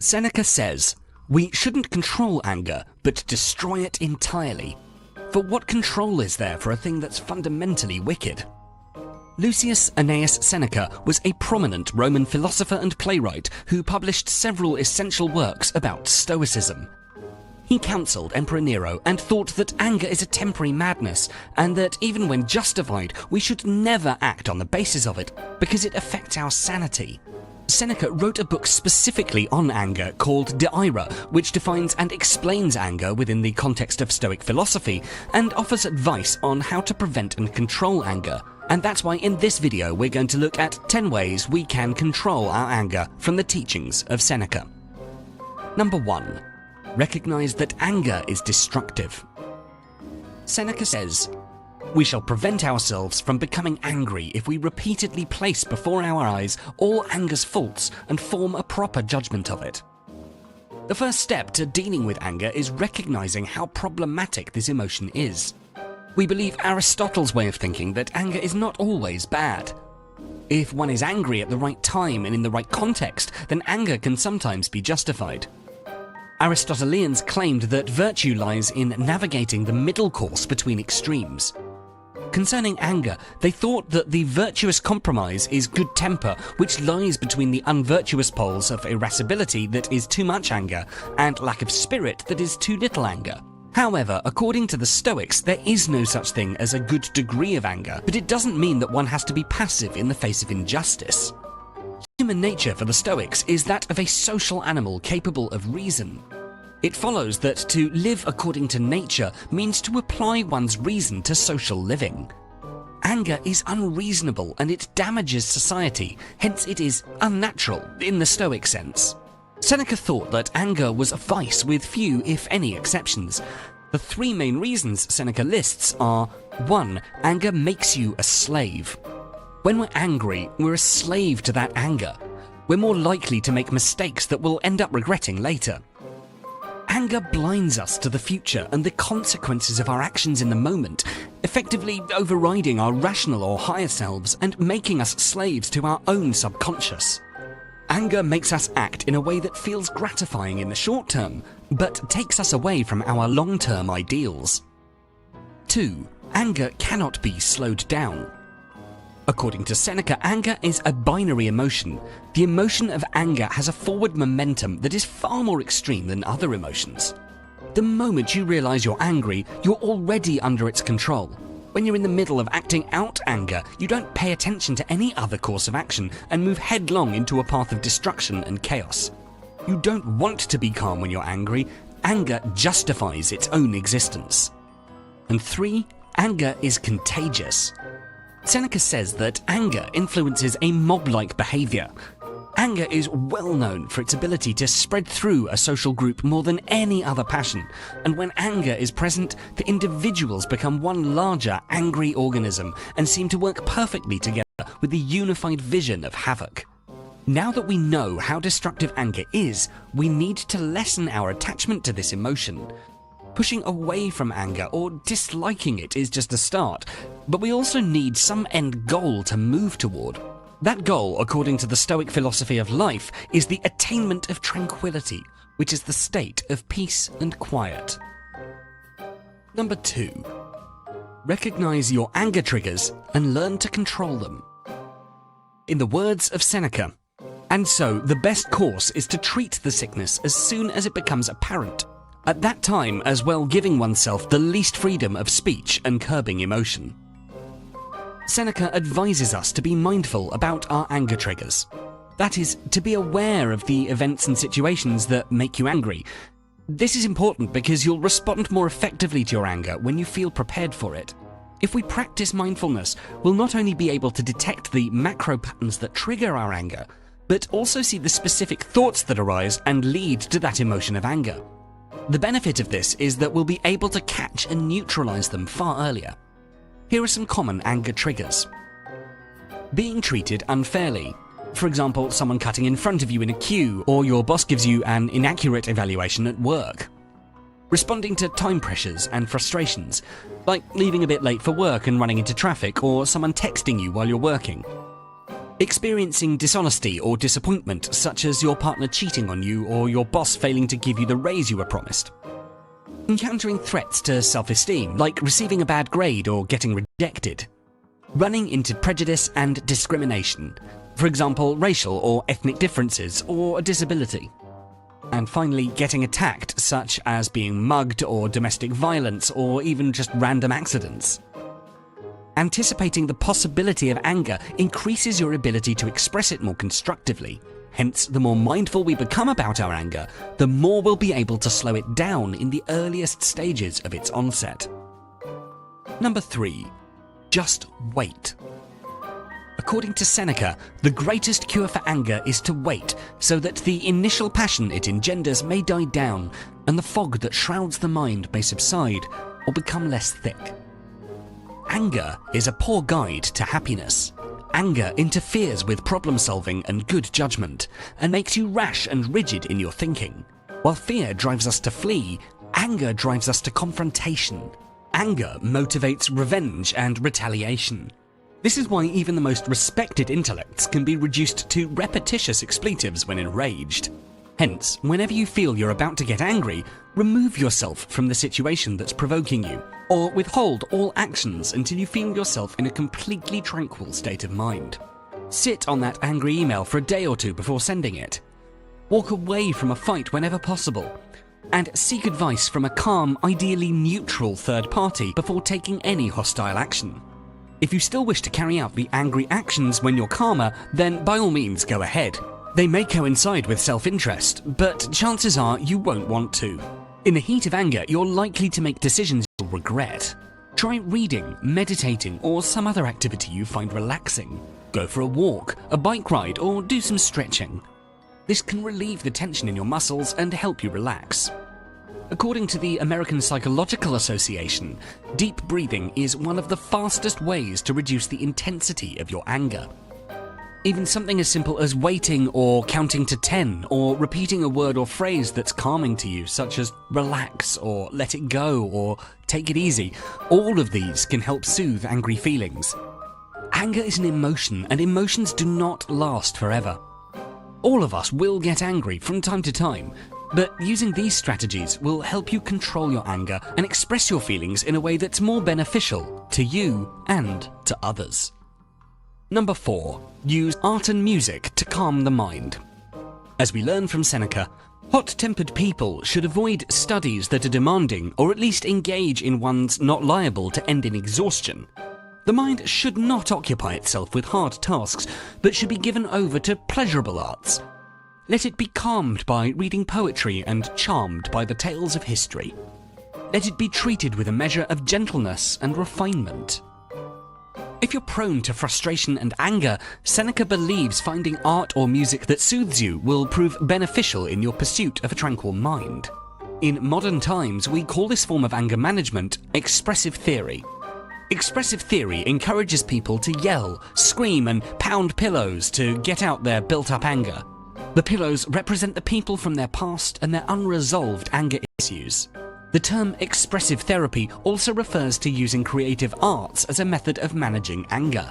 Seneca says, "We shouldn't control anger, but destroy it entirely. For what control is there for a thing that's fundamentally wicked?" Lucius Annaeus Seneca was a prominent Roman philosopher and playwright who published several essential works about Stoicism. He counseled Emperor Nero and thought that anger is a temporary madness, and that even when justified, we should never act on the basis of it, because it affects our sanity. Seneca wrote a book specifically on anger called De Ira, which defines and explains anger within the context of Stoic philosophy, and offers advice on how to prevent and control anger. And that's why in this video we're going to look at 10 ways we can control our anger from the teachings of Seneca. Number 1. Recognize that anger is destructive. Seneca says, "We shall prevent ourselves from becoming angry if we repeatedly place before our eyes all anger's faults and form a proper judgment of it." The first step to dealing with anger is recognizing how problematic this emotion is. We believe Aristotle's way of thinking that anger is not always bad. If one is angry at the right time and in the right context, then anger can sometimes be justified. Aristotelians claimed that virtue lies in navigating the middle course between extremes. Concerning anger, they thought that the virtuous compromise is good temper, which lies between the unvirtuous poles of irascibility that is too much anger and lack of spirit that is too little anger. However, according to the Stoics, there is no such thing as a good degree of anger, but it doesn't mean that one has to be passive in the face of injustice. Human nature for the Stoics is that of a social animal capable of reason. It follows that to live according to nature means to apply one's reason to social living. Anger is unreasonable and it damages society, hence it is unnatural in the Stoic sense. Seneca thought that anger was a vice with few, if any, exceptions. The 3 main reasons Seneca lists are: 1. Anger makes you a slave. When we're angry, we're a slave to that anger. We're more likely to make mistakes that we'll end up regretting later. Anger blinds us to the future and the consequences of our actions in the moment, effectively overriding our rational or higher selves and making us slaves to our own subconscious. Anger makes us act in a way that feels gratifying in the short term, but takes us away from our long-term ideals. 2. Anger cannot be slowed down. According to Seneca, anger is a binary emotion. The emotion of anger has a forward momentum that is far more extreme than other emotions. The moment you realize you're angry, you're already under its control. When you're in the middle of acting out anger, you don't pay attention to any other course of action and move headlong into a path of destruction and chaos. You don't want to be calm when you're angry. Anger justifies its own existence. And 3. Anger is contagious. Seneca says that anger influences a mob-like behavior. Anger is well known for its ability to spread through a social group more than any other passion, and when anger is present, the individuals become one larger angry organism and seem to work perfectly together with the unified vision of havoc. Now that we know how destructive anger is, we need to lessen our attachment to this emotion. Pushing away from anger or disliking it is just a start, but we also need some end goal to move toward. That goal, according to the Stoic philosophy of life, is the attainment of tranquility, which is the state of peace and quiet. Number 2. Recognize your anger triggers and learn to control them. In the words of Seneca, "And so the best course is to treat the sickness as soon as it becomes apparent. At that time as well giving oneself the least freedom of speech and curbing emotion." Seneca advises us to be mindful about our anger triggers. That is, to be aware of the events and situations that make you angry. This is important because you'll respond more effectively to your anger when you feel prepared for it. If we practice mindfulness, we'll not only be able to detect the macro patterns that trigger our anger, but also see the specific thoughts that arise and lead to that emotion of anger. The benefit of this is that we'll be able to catch and neutralize them far earlier. Here are some common anger triggers. Being treated unfairly. For example, someone cutting in front of you in a queue, or your boss gives you an inaccurate evaluation at work. Responding to time pressures and frustrations, like leaving a bit late for work and running into traffic, or someone texting you while you're working. Experiencing dishonesty or disappointment, such as your partner cheating on you or your boss failing to give you the raise you were promised. Encountering threats to self-esteem, like receiving a bad grade or getting rejected. Running into prejudice and discrimination, for example, racial or ethnic differences or a disability. And finally, getting attacked, such as being mugged or domestic violence or even just random accidents. Anticipating the possibility of anger increases your ability to express it more constructively. Hence, the more mindful we become about our anger, the more we'll be able to slow it down in the earliest stages of its onset. Number 3. Just wait. According to Seneca, the greatest cure for anger is to wait, so that the initial passion it engenders may die down, and the fog that shrouds the mind may subside or become less thick. Anger is a poor guide to happiness. Anger interferes with problem solving and good judgment, and makes you rash and rigid in your thinking. While fear drives us to flee, anger drives us to confrontation. Anger motivates revenge and retaliation. This is why even the most respected intellects can be reduced to repetitious expletives when enraged. Hence, whenever you feel you're about to get angry, remove yourself from the situation that's provoking you, or withhold all actions until you feel yourself in a completely tranquil state of mind. Sit on that angry email for a day or two before sending it. Walk away from a fight whenever possible, and seek advice from a calm, ideally neutral third party before taking any hostile action. If you still wish to carry out the angry actions when you're calmer, then by all means go ahead. They may coincide with self-interest, but chances are you won't want to. In the heat of anger, you're likely to make decisions you'll regret. Try reading, meditating, or some other activity you find relaxing. Go for a walk, a bike ride, or do some stretching. This can relieve the tension in your muscles and help you relax. According to the American Psychological Association, deep breathing is one of the fastest ways to reduce the intensity of your anger. Even something as simple as waiting or counting to 10 or repeating a word or phrase that's calming to you, such as relax or let it go or take it easy, all of these can help soothe angry feelings. Anger is an emotion, and emotions do not last forever. All of us will get angry from time to time, but using these strategies will help you control your anger and express your feelings in a way that's more beneficial to you and to others. Number 4. Use art and music to calm the mind. As we learn from Seneca, hot-tempered people should avoid studies that are demanding, or at least engage in ones not liable to end in exhaustion. The mind should not occupy itself with hard tasks, but should be given over to pleasurable arts. Let it be calmed by reading poetry and charmed by the tales of history. Let it be treated with a measure of gentleness and refinement. If you're prone to frustration and anger, Seneca believes finding art or music that soothes you will prove beneficial in your pursuit of a tranquil mind. In modern times, we call this form of anger management expressive theory. Expressive theory encourages people to yell, scream, and pound pillows to get out their built-up anger. The pillows represent the people from their past and their unresolved anger issues. The term expressive therapy also refers to using creative arts as a method of managing anger.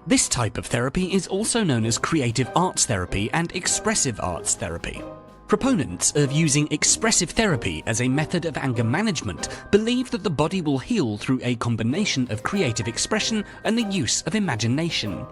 This type of therapy is also known as creative arts therapy and expressive arts therapy. Proponents of using expressive therapy as a method of anger management believe that the body will heal through a combination of creative expression and the use of imagination.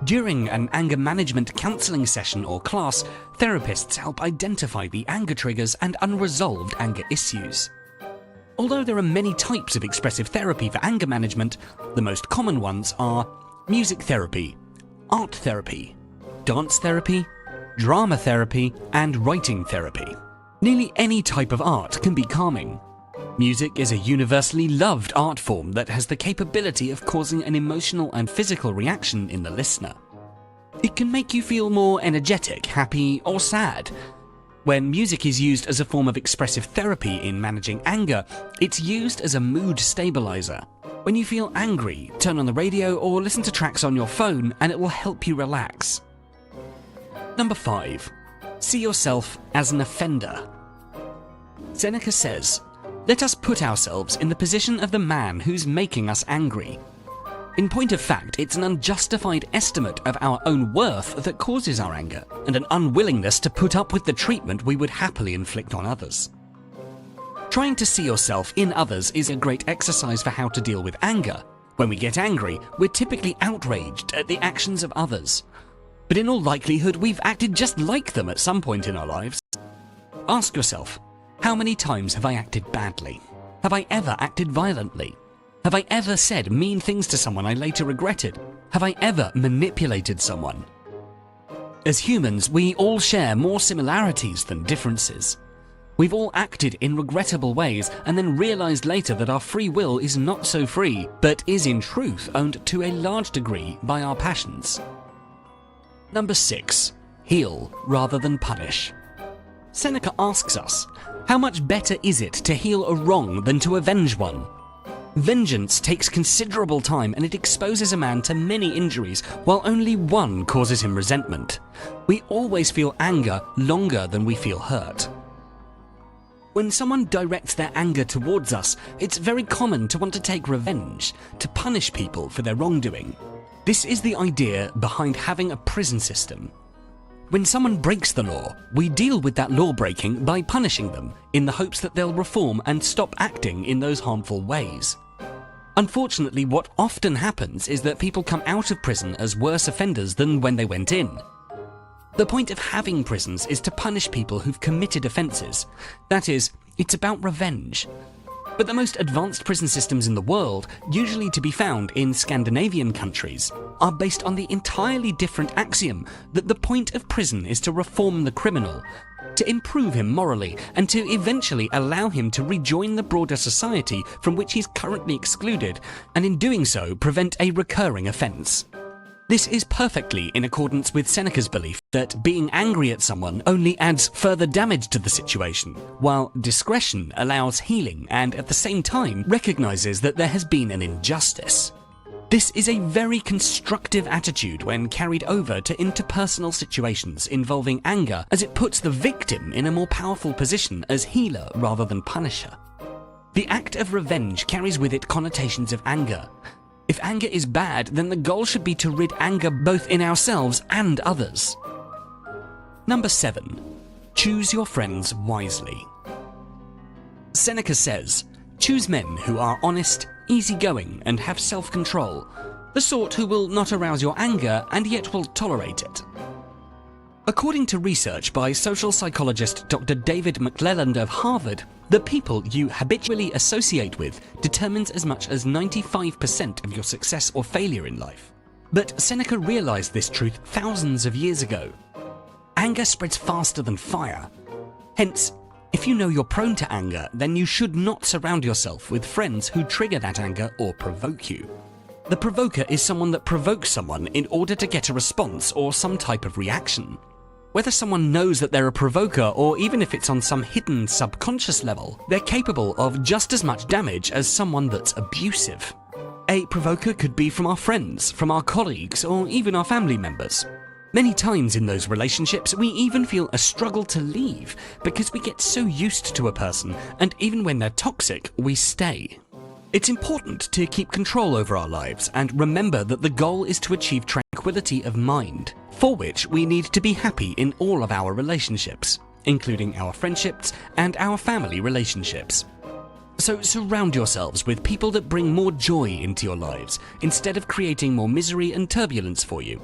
During an anger management counseling session or class, therapists help identify the anger triggers and unresolved anger issues. Although there are many types of expressive therapy for anger management, the most common ones are music therapy, art therapy, dance therapy, drama therapy, and writing therapy. Nearly any type of art can be calming. Music is a universally loved art form that has the capability of causing an emotional and physical reaction in the listener. It can make you feel more energetic, happy, or sad. When music is used as a form of expressive therapy in managing anger, it's used as a mood stabilizer. When you feel angry, turn on the radio or listen to tracks on your phone and it will help you relax. Number 5. See yourself as an offender. Seneca says, "Let us put ourselves in the position of the man who's making us angry. In point of fact, it's an unjustified estimate of our own worth that causes our anger, and an unwillingness to put up with the treatment we would happily inflict on others. Trying to see yourself in others is a great exercise for how to deal with anger. When we get angry, we're typically outraged at the actions of others. But in all likelihood, we've acted just like them at some point in our lives. Ask yourself, how many times have I acted badly? Have I ever acted violently? Have I ever said mean things to someone I later regretted? Have I ever manipulated someone? As humans, we all share more similarities than differences. We've all acted in regrettable ways and then realized later that our free will is not so free, but is in truth owned to a large degree by our passions. Number 6. Heal rather than punish. Seneca asks us, how much better is it to heal a wrong than to avenge one? Vengeance takes considerable time and it exposes a man to many injuries, while only one causes him resentment. We always feel anger longer than we feel hurt. When someone directs their anger towards us, it's very common to want to take revenge, to punish people for their wrongdoing. This is the idea behind having a prison system. When someone breaks the law, we deal with that law breaking by punishing them, in the hopes that they'll reform and stop acting in those harmful ways. Unfortunately, what often happens is that people come out of prison as worse offenders than when they went in. The point of having prisons is to punish people who've committed offences. That is, it's about revenge. But the most advanced prison systems in the world, usually to be found in Scandinavian countries, are based on the entirely different axiom that the point of prison is to reform the criminal, to improve him morally, and to eventually allow him to rejoin the broader society from which he's currently excluded, and in doing so prevent a recurring offence. This is perfectly in accordance with Seneca's belief that being angry at someone only adds further damage to the situation, while discretion allows healing and at the same time recognizes that there has been an injustice. This is a very constructive attitude when carried over to interpersonal situations involving anger, as it puts the victim in a more powerful position as healer rather than punisher. The act of revenge carries with it connotations of anger. If anger is bad, then the goal should be to rid anger both in ourselves and others. Number 7. Choose your friends wisely. Seneca says, choose men who are honest, easygoing, and have self-control, the sort who will not arouse your anger and yet will tolerate it. According to research by social psychologist Dr. David McClelland of Harvard, the people you habitually associate with determines as much as 95% of your success or failure in life. But Seneca realized this truth thousands of years ago. Anger spreads faster than fire. Hence, if you know you're prone to anger, then you should not surround yourself with friends who trigger that anger or provoke you. The provoker is someone that provokes someone in order to get a response or some type of reaction. Whether someone knows that they're a provoker or even if it's on some hidden subconscious level, they're capable of just as much damage as someone that's abusive. A provoker could be from our friends, from our colleagues, or even our family members. Many times in those relationships, we even feel a struggle to leave because we get so used to a person, and even when they're toxic, we stay. It's important to keep control over our lives and remember that the goal is to achieve tranquility of mind, for which we need to be happy in all of our relationships, including our friendships and our family relationships. So surround yourselves with people that bring more joy into your lives instead of creating more misery and turbulence for you.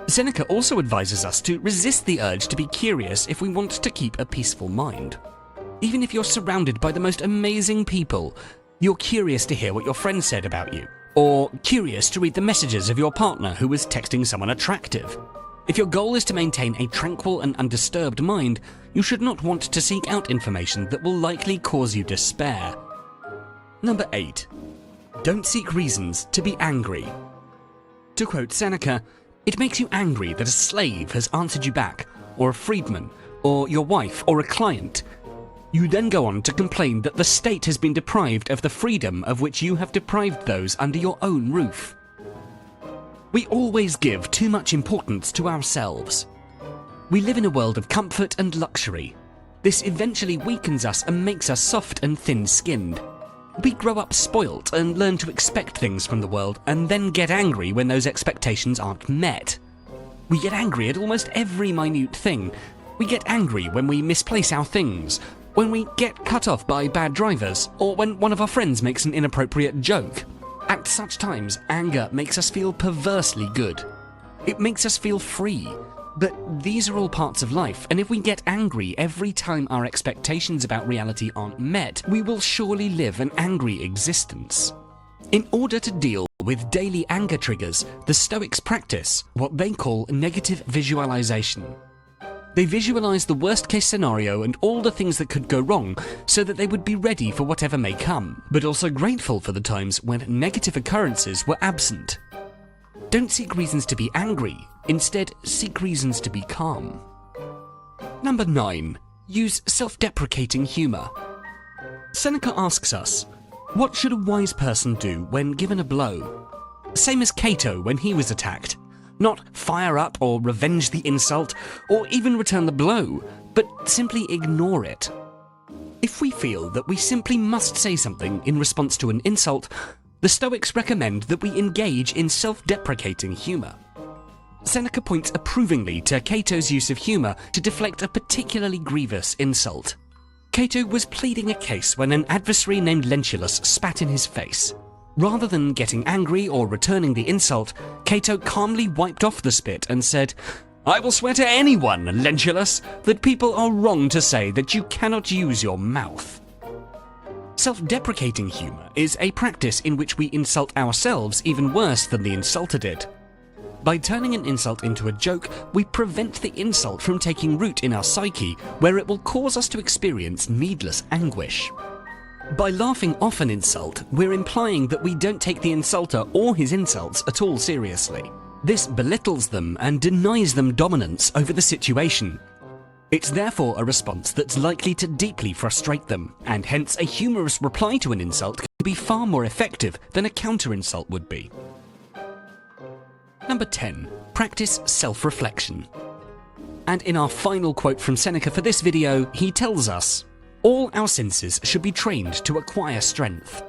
Seneca also advises us to resist the urge to be curious if we want to keep a peaceful mind. Even if you're surrounded by the most amazing people, you're curious to hear what your friend said about you, or curious to read the messages of your partner who was texting someone attractive. If your goal is to maintain a tranquil and undisturbed mind, you should not want to seek out information that will likely cause you despair. Number 8. Don't seek reasons to be angry. To quote Seneca, it makes you angry that a slave has answered you back, or a freedman, or your wife, or a client. You then go on to complain that the state has been deprived of the freedom of which you have deprived those under your own roof. We always give too much importance to ourselves. We live in a world of comfort and luxury. This eventually weakens us and makes us soft and thin-skinned. We grow up spoilt and learn to expect things from the world and then get angry when those expectations aren't met. We get angry at almost every minute thing. We get angry when we misplace our things, when we get cut off by bad drivers, or when one of our friends makes an inappropriate joke. At such times, anger makes us feel perversely good. It makes us feel free. But these are all parts of life, and if we get angry every time our expectations about reality aren't met, we will surely live an angry existence. In order to deal with daily anger triggers, the Stoics practice what they call negative visualization. They visualize the worst-case scenario and all the things that could go wrong so that they would be ready for whatever may come, but also grateful for the times when negative occurrences were absent. Don't seek reasons to be angry, instead seek reasons to be calm. Number 9. Use self-deprecating humor. Seneca asks us, what should a wise person do when given a blow? Same as Cato when he was attacked. Not fire up or revenge the insult, or even return the blow, but simply ignore it. If we feel that we simply must say something in response to an insult, the Stoics recommend that we engage in self-deprecating humor. Seneca points approvingly to Cato's use of humor to deflect a particularly grievous insult. Cato was pleading a case when an adversary named Lentulus spat in his face. Rather than getting angry or returning the insult, Cato calmly wiped off the spit and said, "I will swear to anyone, Lentulus, that people are wrong to say that you cannot use your mouth." Self-deprecating humor is a practice in which we insult ourselves even worse than the insulter did. By turning an insult into a joke, we prevent the insult from taking root in our psyche, where it will cause us to experience needless anguish. By laughing off an insult, we're implying that we don't take the insulter or his insults at all seriously. This belittles them and denies them dominance over the situation. It's therefore a response that's likely to deeply frustrate them, and hence a humorous reply to an insult can be far more effective than a counter-insult would be. Number 10. Practice self-reflection. And in our final quote from Seneca for this video, he tells us, "All our senses should be trained to acquire strength.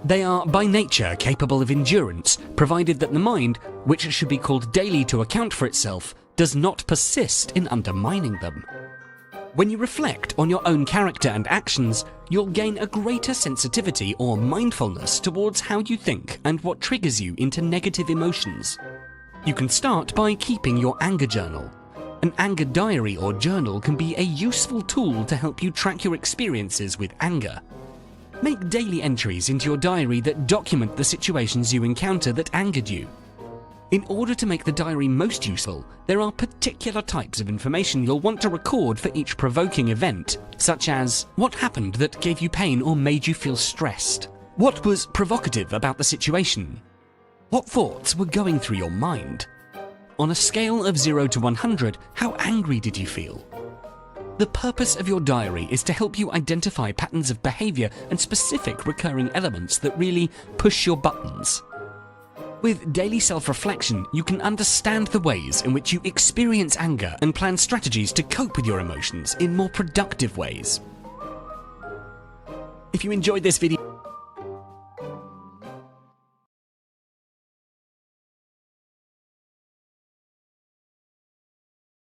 They are by nature capable of endurance, provided that the mind, which should be called daily to account for itself, does not persist in undermining them." When you reflect on your own character and actions, you'll gain a greater sensitivity or mindfulness towards how you think and what triggers you into negative emotions. You can start by keeping your anger journal. An anger diary or journal can be a useful tool to help you track your experiences with anger. Make daily entries into your diary that document the situations you encounter that angered you. In order to make the diary most useful, there are particular types of information you'll want to record for each provoking event, such as what happened that gave you pain or made you feel stressed? What was provocative about the situation? What thoughts were going through your mind? On a scale of 0 to 100, how angry did you feel? The purpose of your diary is to help you identify patterns of behavior and specific recurring elements that really push your buttons. With daily self-reflection, you can understand the ways in which you experience anger and plan strategies to cope with your emotions in more productive ways. If you enjoyed this video,